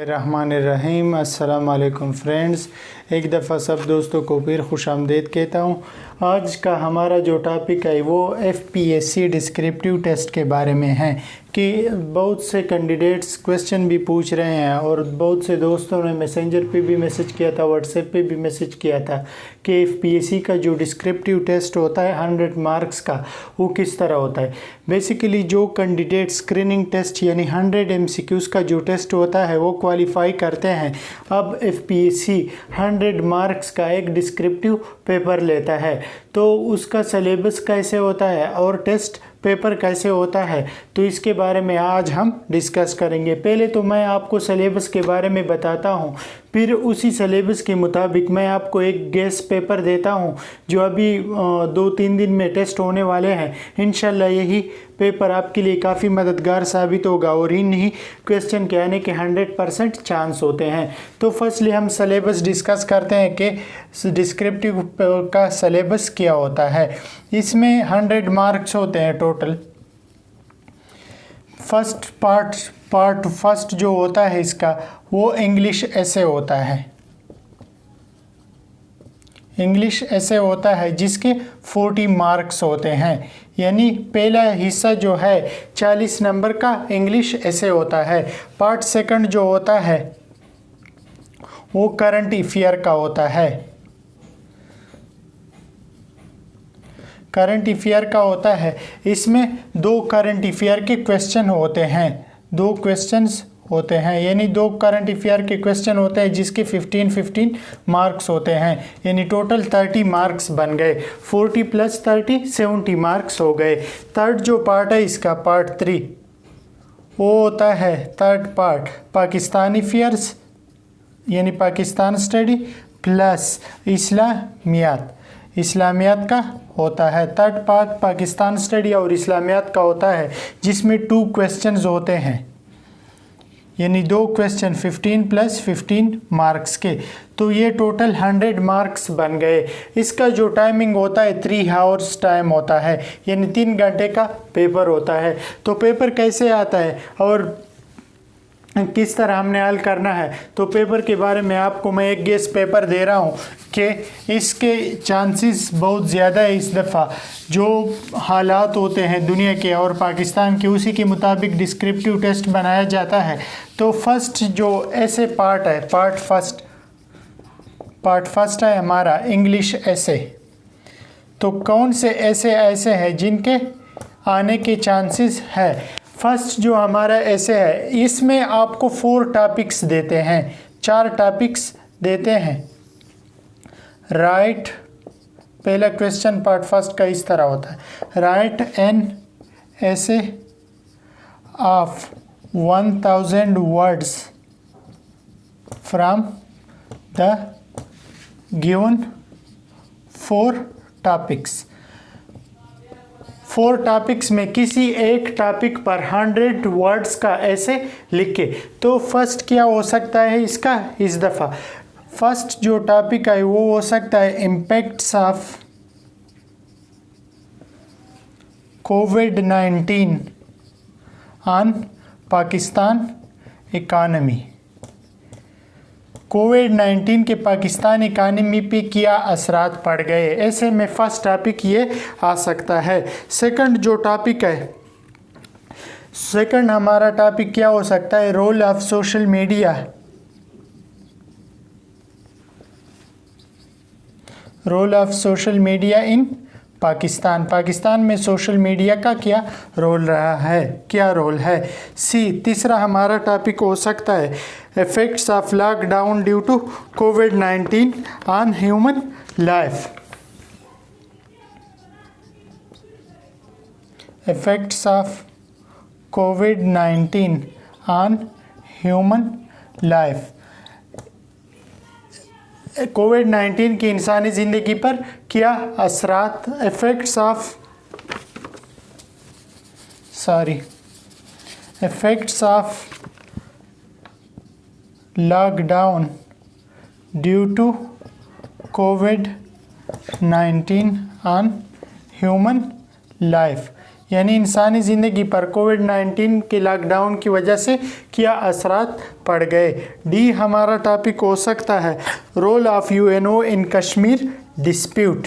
रहमानिर्रहीम। अस्सलाम वालेकुम फ्रेंड्स, एक दफ़ा सब दोस्तों को फिर खुशामदीद कहता हूँ। आज का हमारा जो टॉपिक है वो एफपीएससी डिस्क्रिप्टिव टेस्ट के बारे में है कि बहुत से कैंडिडेट्स क्वेश्चन भी पूछ रहे हैं और बहुत से दोस्तों ने मैसेंजर पे भी मैसेज किया था, व्हाट्सएप पे भी मैसेज किया था कि एफपीएससी का जो डिस्क्रिप्टिव टेस्ट होता है 100 मार्क्स का वो किस तरह होता है। बेसिकली जो कैंडिडेट स्क्रीनिंग टेस्ट यानी 100 एमसीक्यूज़ का जो टेस्ट होता है वो क्वालिफाई करते हैं, अब एफपीएससी 100 मार्क्स का एक डिस्क्रिप्टिव पेपर लेता है। तो उसका सिलेबस कैसे होता है और टेस्ट पेपर कैसे होता है, तो इसके बारे में आज हम डिस्कस करेंगे। पहले तो मैं आपको सिलेबस के बारे में बताता हूँ, फिर उसी सिलेबस के मुताबिक मैं आपको एक गेस पेपर देता हूँ जो अभी 2-3 दिन में टेस्ट होने वाले हैं। इंशाल्लाह यही पेपर आपके लिए काफ़ी मददगार साबित होगा और इन्हीं क्वेश्चन के आने के 100% चांस होते हैं। तो फर्स्टली हम सिलेबस डिस्कस करते हैं कि डिस्क्रिप्टिव का सिलेबस क्या होता है। इसमें 100 मार्क्स होते हैं टोटल। फर्स्ट पार्ट फर्स्ट जो होता है इसका वो इंग्लिश ऐसे होता है। इंग्लिश ऐसे होता है जिसके 40 मार्क्स होते हैं, यानी पहला हिस्सा जो है 40 नंबर का इंग्लिश ऐसे होता है। पार्ट सेकंड जो होता है वो करंट अफेयर का होता है। करंट अफेयर का होता है, इसमें 2 करंट अफेयर के क्वेश्चन होते हैं, 2 क्वेश्चंस होते हैं, यानी 2 करंट अफेयर के क्वेश्चन होते हैं जिसके 15-15 मार्क्स होते हैं, यानी टोटल 30 मार्क्स बन गए। 40 + 30 70 मार्क्स हो गए। थर्ड जो पार्ट है इसका पार्ट 3 वो होता है थर्ड पार्ट पाकिस्तानी अफेयर्स यानी पाकिस्तान स्टडी प्लस इस्लामियात का होता है। थर्ड पार्ट पाकिस्तान स्टडी और इस्लामियात का होता है जिसमें 2 क्वेश्चंस होते हैं, यानी 2 क्वेश्चन 15 + 15 मार्क्स के। तो ये टोटल 100 मार्क्स बन गए। इसका जो टाइमिंग होता है 3 आवर्स टाइम होता है, यानी 3 घंटे का पेपर होता है। तो पेपर कैसे आता है और किस तरह हमने हल करना है, तो पेपर के बारे में आपको मैं एक गेस पेपर दे रहा हूँ कि इसके चांसेस बहुत ज़्यादा है। इस दफ़ा जो हालात होते हैं दुनिया के और पाकिस्तान के उसी के मुताबिक डिस्क्रिप्टिव टेस्ट बनाया जाता है। तो फर्स्ट जो ऐसे पार्ट है पार्ट फर्स्ट है हमारा इंग्लिश ऐसे। तो कौन से ऐसे हैं जिनके आने के चांसेस है। फर्स्ट जो हमारा ऐसे है इसमें आपको 4 टॉपिक्स देते हैं, 4 टॉपिक्स देते हैं। राइट, पहला क्वेश्चन पार्ट फर्स्ट का इस तरह होता है, राइट एन ऐसे of 1000 words from the given 4 topics. 4 topics में किसी एक टॉपिक पर 100 वर्ड्स का ऐसे लिखे। तो फर्स्ट क्या हो सकता है इसका, इस दफ़ा फर्स्ट जो टॉपिक है वो हो सकता है इम्पैक्ट्स ऑफ कोविड-19 ऑन पाकिस्तान इकानमी। कोविड-19 के पाकिस्तान इकानमी पे क्या असरात पड़ गए, ऐसे में फर्स्ट टॉपिक ये आ सकता है। सेकंड जो टॉपिक है, सेकंड हमारा टॉपिक क्या हो सकता है, role of social media. Role of social media in Pakistan में सोशल मीडिया का क्या रोल रहा है, क्या रोल है। तीसरा हमारा टॉपिक हो सकता है effects of lockdown due to कोविड-19 on human life. Effects of कोविड-19 ऑन ह्यूमन लाइफ। कोविड-19 की इंसानी ज़िंदगी पर क्या असरात, effects of lockdown due to कोविड-19 ऑन ह्यूमन लाइफ, यानी इंसानी ज़िंदगी पर कोविड-19 के लॉकडाउन की वजह से क्या असरात पड़ गए। डी हमारा टॉपिक हो सकता है role of UNO in Kashmir dispute.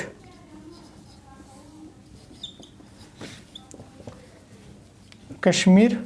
Kashmir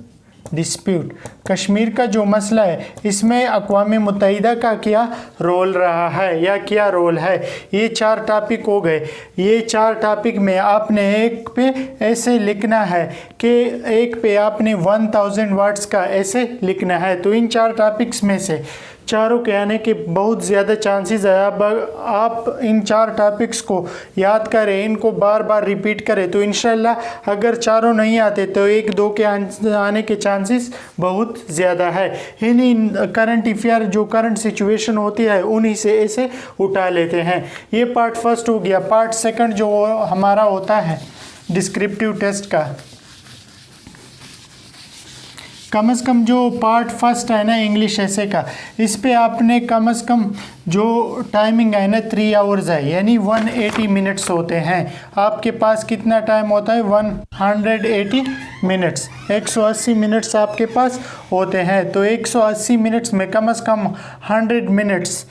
dispute, Kashmir का जो मसला है इसमें अक़वाम मुत्तहिदा का क्या रोल रहा है या क्या रोल है। ये 4 टॉपिक हो गए। ये 4 टॉपिक में आपने एक पे ऐसे लिखना है कि एक पे आपने 1000 वर्ड्स का ऐसे लिखना है। तो इन 4 टॉपिक्स में से चारों के आने के बहुत ज़्यादा चांसेस है। आप इन 4 टॉपिक्स को याद करें, इनको बार बार रिपीट करें तो इंशाल्लाह अगर चारों नहीं आते तो 1-2 के आने के चांसेस बहुत ज़्यादा है। इन्हीं करंट अफेयर जो करंट सिचुएशन होती है उन्हीं से ऐसे उठा लेते हैं। ये पार्ट फर्स्ट हो गया। पार्ट सेकंड जो हमारा होता है डिस्क्रिप्टिव टेस्ट का, कम से कम जो पार्ट फर्स्ट है ना इंग्लिश ऐसे का, इस पे आपने कम से कम जो टाइमिंग है ना 3 आवर्स है, यानी 180 मिनट्स होते हैं। आपके पास कितना टाइम होता है 180 मिनट्स, 180 मिनट्स आपके पास होते हैं। तो 180 मिनट्स में कम से कम 100 मिनट्स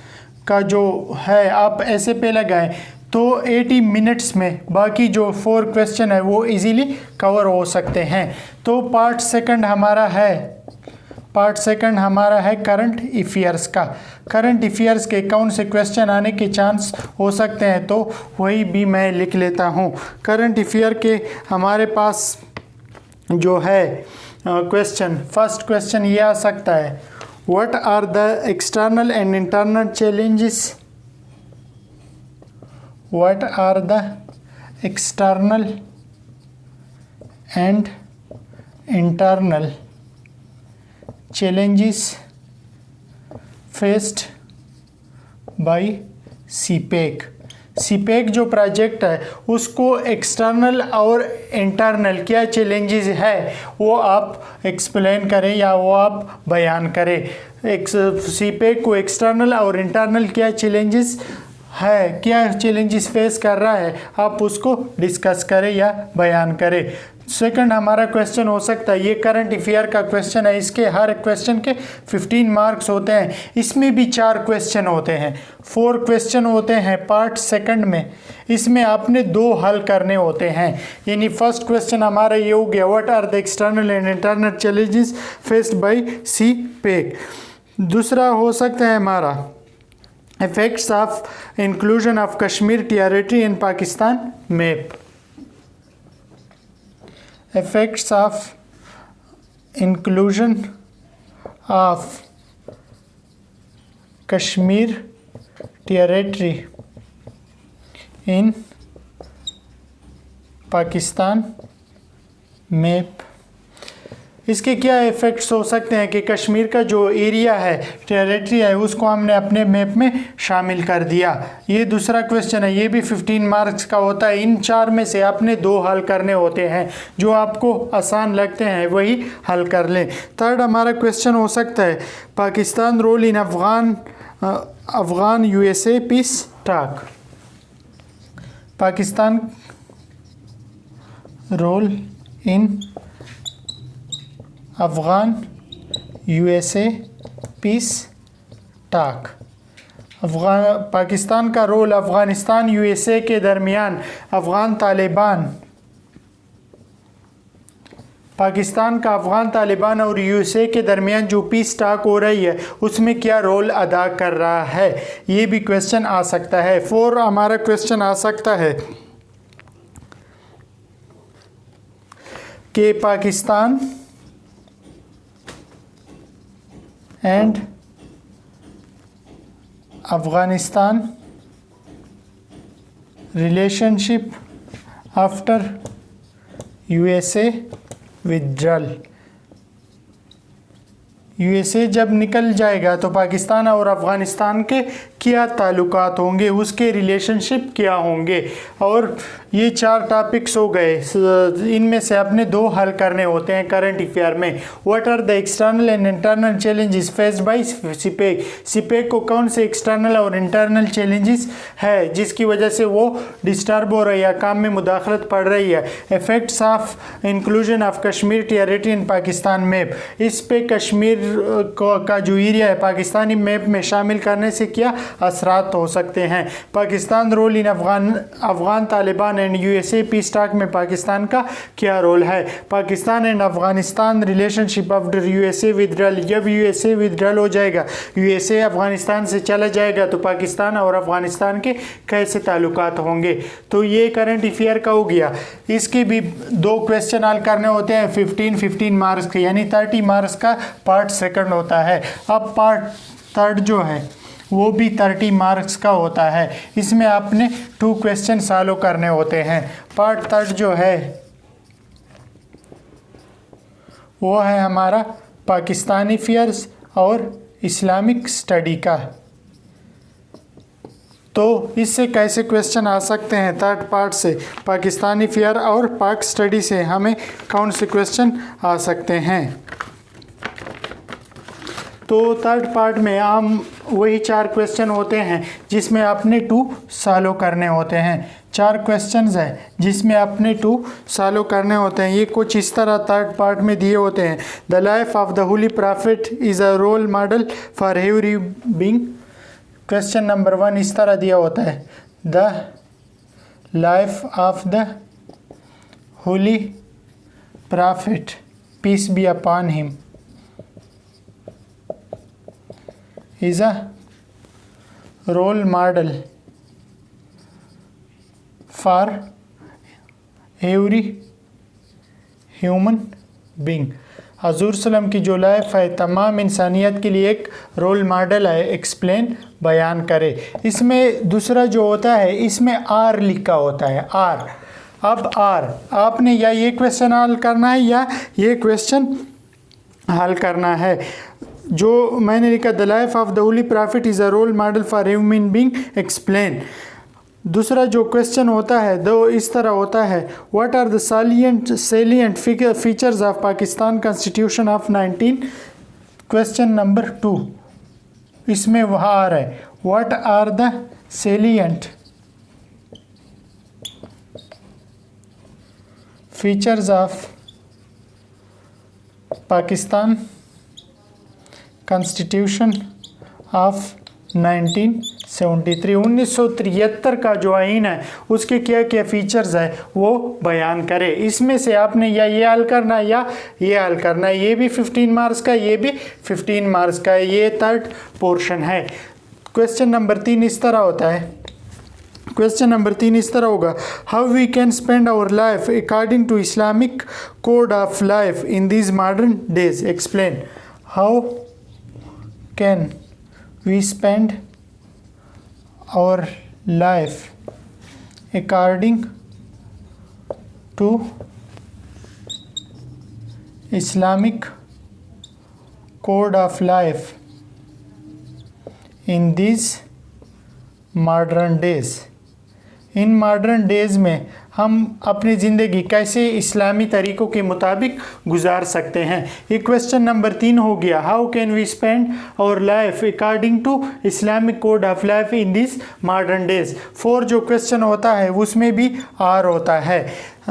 का जो है आप ऐसे पे लगाएं तो 80 मिनट्स में बाकी जो 4 क्वेश्चन है वो इजीली कवर हो सकते हैं। तो पार्ट सेकंड हमारा है करंट अफेयर्स का। करंट अफेयर्स के कौन से क्वेश्चन आने के चांस हो सकते हैं तो वही भी मैं लिख लेता हूँ। करंट अफेयर के हमारे पास जो है क्वेश्चन, फर्स्ट क्वेश्चन ये आ सकता है what are the external and internal challenges. What are the external and internal challenges faced by CPEC? CPEC जो प्रोजेक्ट है उसको एक्सटर्नल और इंटरनल क्या चैलेंजेस है वो आप एक्सप्लेन करें या वो आप बयान करें। CPEC को एक्सटर्नल और इंटरनल क्या चैलेंजेस है, क्या चैलेंजेस फेस कर रहा है, आप उसको डिस्कस करें या बयान करें। सेकंड हमारा क्वेश्चन हो सकता है, ये करंट अफेयर का क्वेश्चन है, इसके हर क्वेश्चन के 15 मार्क्स होते हैं। इसमें भी 4 क्वेश्चन होते हैं, 4 क्वेश्चन होते हैं पार्ट सेकंड में। इसमें आपने 2 हल करने होते हैं। यानी फर्स्ट क्वेश्चन हमारा ये हो गया what are the external and internal challenges faced by CPEC। दूसरा हो सकता है हमारा effects of inclusion of Kashmir territory in Pakistan map। effects of inclusion of Kashmir territory in Pakistan map। इसके क्या इफ़ेक्ट्स हो सकते हैं कि कश्मीर का जो एरिया है, टेरिटरी है, उसको हमने अपने मैप में शामिल कर दिया। ये दूसरा क्वेश्चन है, ये भी 15 मार्क्स का होता है। इन 4 में से आपने 2 हल करने होते हैं, जो आपको आसान लगते हैं वही हल कर लें। थर्ड हमारा क्वेश्चन हो सकता है Pakistan role in Afghan USA peace talk. Pakistan role in Afghan USA peace talk. Pakistan का रोल अफ़गानिस्तान USA के दरमियान पाकिस्तान का अफ़गान तालिबान और USA के दरमियान जो पीस टॉक हो रही है उसमें क्या रोल अदा कर रहा है, ये भी क्वेश्चन आ सकता है। 4 हमारा क्वेश्चन आ सकता है कि Pakistan and Afghanistan relationship after USA withdrawal. USA जब निकल जाएगा तो पाकिस्तान और अफ़गानिस्तान के क्या ताल्लुकात होंगे, उसके रिलेशनशिप क्या होंगे। और ये 4 टॉपिक्स हो गए। इनमें से अपने 2 हल करने होते हैं करंट अफेयर में। What are the external and internal challenges faced by CPEC. CPEC को कौन से एक्सटर्नल और इंटरनल चैलेंजेस है जिसकी वजह से वो डिस्टर्ब हो रही है, काम में मुदाखलत पड़ रही है। Effects of inclusion of Kashmir territory in Pakistan map. इस पे कश्मीर का जो एरिया है पाकिस्तानी मैप में शामिल करने से क्या असरात हो सकते हैं। Pakistan role in Afghan Taliban and USA peace talk में पाकिस्तान का क्या रोल है। Pakistan and Afghanistan relationship after USA withdrawal. जब यूएसए विदड्रॉल हो जाएगा, यूएसए अफगानिस्तान से चला जाएगा तो पाकिस्तान और अफगानिस्तान के कैसे ताल्लुकात होंगे। तो ये करंट अफेयर का हो गया। इसके भी 2 क्वेश्चन हल करने होते हैं 15-15 मार्क्स के, यानी 30 मार्क्स का पार्ट सेकंड होता है। अब पार्ट थर्ड जो है वो भी 30 मार्क्स का होता है। इसमें आपने 2 क्वेश्चन सॉल्व करने होते हैं। पार्ट थर्ड जो है वो है हमारा पाकिस्तानी अफेयर्स और इस्लामिक स्टडी का। तो इससे कैसे क्वेश्चन आ सकते हैं थर्ड पार्ट से, पाकिस्तानी अफेयर और पाक स्टडी से हमें कौन से क्वेश्चन आ सकते हैं। तो थर्ड पार्ट में आम वही 4 क्वेश्चन होते हैं जिसमें आपने 2 सॉल्व करने होते हैं। 4 क्वेश्चंस हैं जिसमें आपने 2 सॉल्व करने होते हैं। ये कुछ इस तरह थर्ड पार्ट में दिए होते हैं। The life of the holy prophet is a role model for every being. Question number 1 इस तरह दिया होता है, the life of the holy prophet peace be upon him is a role model for every human being। हजूर सल्लम की जो life है तमाम इंसानियत के लिए एक रोल मॉडल है। एक्सप्लेन बयान करे। इसमें दूसरा जो होता है इसमें आर लिखा होता है, आर। अब आर आपने या ये क्वेश्चन हल करना है या ये क्वेश्चन हल करना है। जो मैंने लिखा the life of the holy prophet is a role model for human being explain. दूसरा जो क्वेश्चन होता है दो इस तरह होता है, what are the salient features of Pakistan constitution of 19। Question number 2 इसमें वहाँ आ रहा है, what are the salient features of Pakistan constitution of 1973। 1973 का जो आइन है उसके क्या क्या फीचर्स है वो बयान करे। इसमें से आपने या ये हल करना है या ये हल करना है। ये भी 15 मार्क्स का, ये भी 15 मार्क्स का है। ये थर्ड पोर्शन है। क्वेश्चन नंबर 3 इस तरह होता है। क्वेश्चन नंबर 3 इस तरह होगा, how we can spend our life according to Islamic code of life in this modern days. Explain how can we spend our life according to Islamic code of life in these modern days। In modern days में हम अपनी ज़िंदगी कैसे इस्लामी तरीक़ों के मुताबिक गुजार सकते हैं। ये क्वेश्चन नंबर 3 हो गया, how can we spend our life according to Islamic code of life in this modern days. 4 जो क्वेश्चन होता है उसमें भी आर होता है।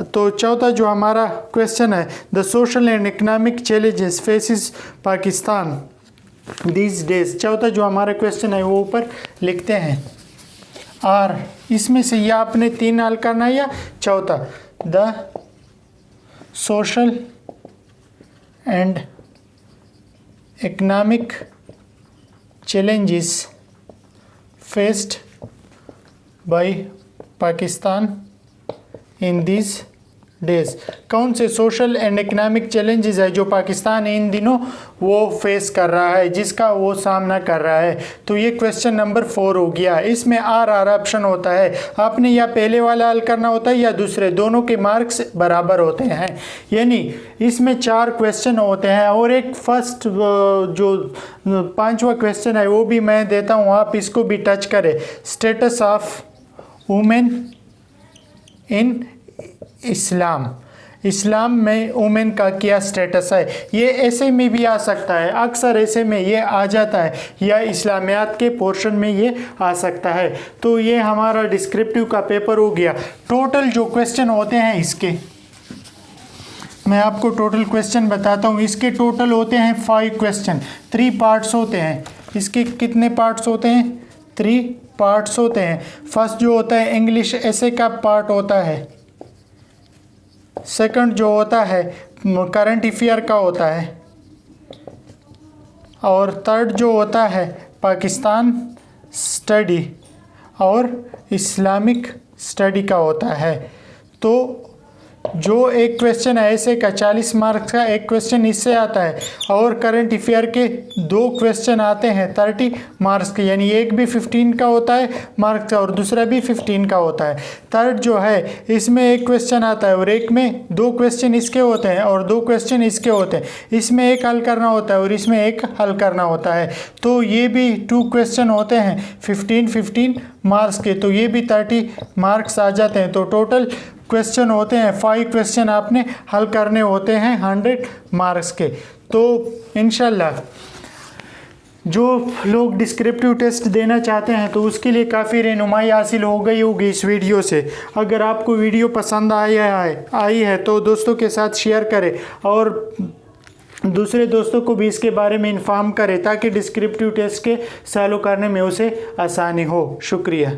तो चौथा जो हमारा क्वेश्चन है, the social and economic challenges faces Pakistan this days. चौथा जो हमारा क्वेश्चन है वो ऊपर लिखते हैं आर। इसमें से या आपने 3 हल करना है या चौथा, the social and economic challenges faced bye Pakistan in this days. कौन से सोशल एंड इकनॉमिक चैलेंजेस है जो पाकिस्तान इन दिनों वो फेस कर रहा है, जिसका वो सामना कर रहा है। तो ये क्वेश्चन नंबर 4 हो गया। इसमें आर ऑप्शन होता है। आपने या पहले वाला हल करना होता है या दूसरे, दोनों के मार्क्स बराबर होते हैं। यानी इसमें 4 क्वेश्चन होते हैं और एक फर्स्ट जो 5वां क्वेश्चन है वो भी मैं देता हूँ, आप इसको भी टच करें। स्टेटस ऑफ वुमेन इन इस्लाम, इस्लाम में वुमेन का क्या स्टेटस है। ये ऐसे में भी आ सकता है, अक्सर ऐसे में ये आ जाता है, या इस्लामियात के पोर्शन में ये आ सकता है। तो ये हमारा डिस्क्रिप्टिव का पेपर हो गया। टोटल जो क्वेश्चन होते हैं इसके, मैं आपको टोटल क्वेश्चन बताता हूँ। इसके टोटल होते हैं 5 क्वेश्चन, 3 पार्ट्स होते हैं। इसके कितने पार्ट्स होते हैं? 3 पार्ट्स होते हैं। फर्स्ट जो होता है इंग्लिश ऐसे का पार्ट होता है, सेकंड जो होता है करंट अफेयर का होता है, और थर्ड जो होता है पाकिस्तान स्टडी और इस्लामिक स्टडी का होता है। तो जो एक क्वेश्चन है ऐसे का 40 मार्क्स का एक क्वेश्चन इससे आता है, और करंट अफेयर के 2 क्वेश्चन आते हैं 30 मार्क्स के, यानी एक भी 15 का होता है मार्क्स का और दूसरा भी 15 का होता है। थर्ड जो है इसमें एक क्वेश्चन आता है और एक में 2 क्वेश्चन इसके होते हैं और 2 क्वेश्चन इसके होते हैं। इसमें एक हल करना होता है और इसमें एक हल करना होता है। तो ये भी 2 क्वेश्चन होते हैं 15-15 मार्क्स के, तो ये भी 30 मार्क्स आ जाते हैं। तो टोटल क्वेश्चन होते हैं 5 क्वेश्चन आपने हल करने होते हैं 100 मार्क्स के। तो इंशाल्लाह जो लोग डिस्क्रिप्टिव टेस्ट देना चाहते हैं तो उसके लिए काफ़ी रहनुमाई हासिल हो गई होगी इस वीडियो से। अगर आपको वीडियो पसंद आई है तो दोस्तों के साथ शेयर करें और दूसरे दोस्तों को भी इसके बारे में इन्फॉर्म करें ताकि डिस्क्रिप्टिव टेस्ट के सॉल्व करने में उसे आसानी हो। शुक्रिया।